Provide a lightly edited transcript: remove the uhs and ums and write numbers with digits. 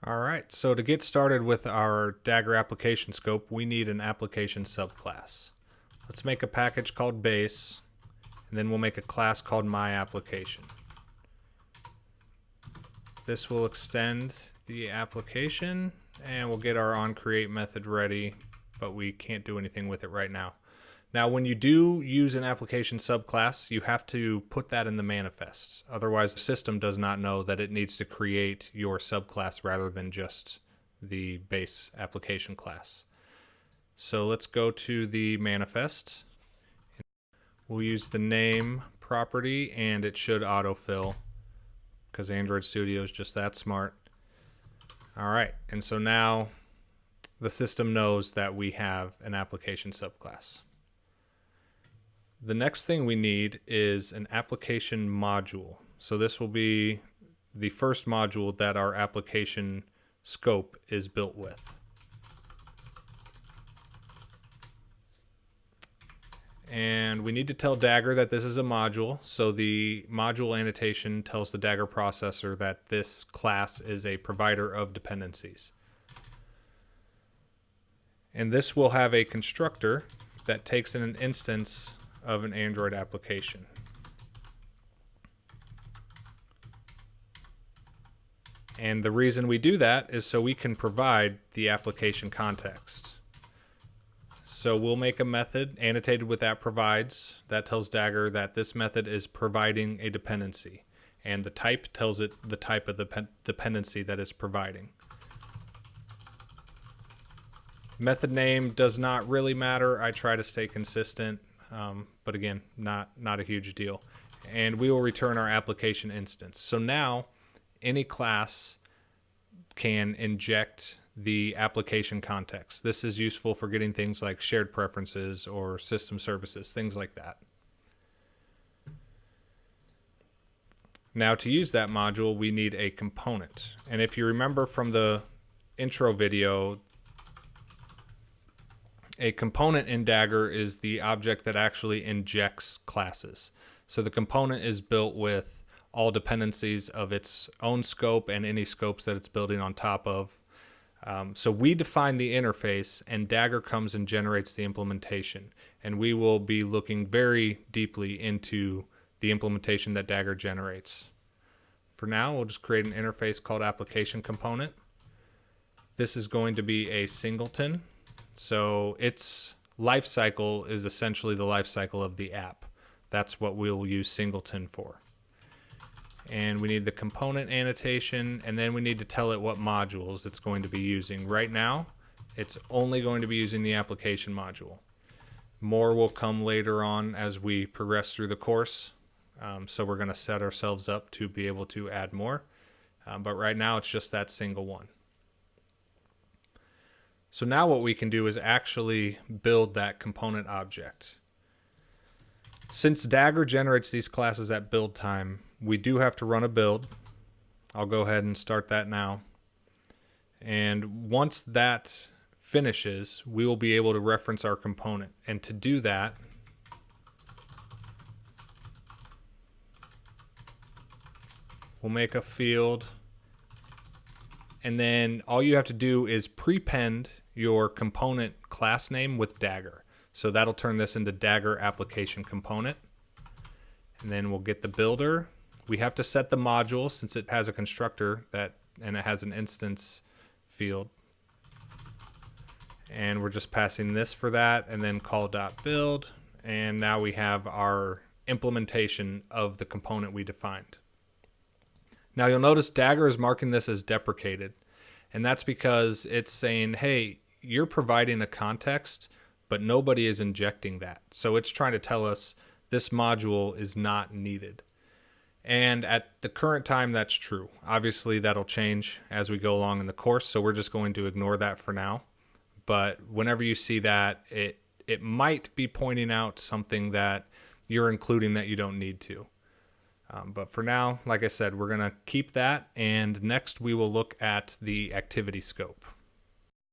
All right, so to get started with our Dagger application scope, we need an application subclass. Let's make a package called base, and then we'll make a class called myApplication. This will extend the application, and we'll get our onCreate method ready, but we can't do anything with it right now. Now, when you do use an application subclass, you have to put that in the manifest. Otherwise, the system does not know that it needs to create your subclass rather than just the base application class. So let's go to the manifest. We'll use the name property, and it should autofill because Android Studio is just that smart. All right, and so now the system knows that we have an application subclass. The next thing we need is an application module. So this will be the first module that our application scope is built with. And we need to tell Dagger that this is a module. So the module annotation tells the Dagger processor that this class is a provider of dependencies. And this will have a constructor that takes in an instance of an Android application. And the reason we do that is so we can provide the application context. So we'll make a method annotated with that provides that tells Dagger that this method is providing a dependency, and the type tells it the type of the dependency that it's providing. Method name does not really matter. I try to stay consistent. But again, not a huge deal. And we will return our application instance. So now any class can inject the application context. This is useful for getting things like shared preferences or system services, things like that. Now to use that module, we need a component. And if you remember from the intro video, a component in Dagger is the object that actually injects classes. So the component is built with all dependencies of its own scope and any scopes that it's building on top of. So we define the interface, and Dagger comes and generates the implementation. And we will be looking very deeply into the implementation that Dagger generates. For now, we'll just create an interface called application component. This is going to be a singleton. So its life cycle is essentially the life cycle of the app. That's what we'll use singleton for. And we need the component annotation, and then we need to tell it what modules it's going to be using. Right now, it's only going to be using the application module. More will come later on as we progress through the course. So we're going to set ourselves up to be able to add more. But right now, it's just that single one. So now what we can do is actually build that component object. Since Dagger generates these classes at build time, we do have to run a build. I'll go ahead and start that now. And once that finishes, we will be able to reference our component. And to do that, we'll make a field. And then all you have to do is prepend your component class name with Dagger. So that'll turn this into Dagger application component. And then we'll get the builder. We have to set the module since it has a constructor and it has an instance field. And we're just passing this for that, and then call.build. And now we have our implementation of the component we defined. Now you'll notice Dagger is marking this as deprecated, and that's because it's saying, hey, you're providing a context, but nobody is injecting that. So it's trying to tell us this module is not needed. And at the current time, that's true. Obviously, that'll change as we go along in the course, so we're just going to ignore that for now. But whenever you see that, it might be pointing out something that you're including that you don't need to. But for now, like I said, we're going to keep that, and next we will look at the activity scope.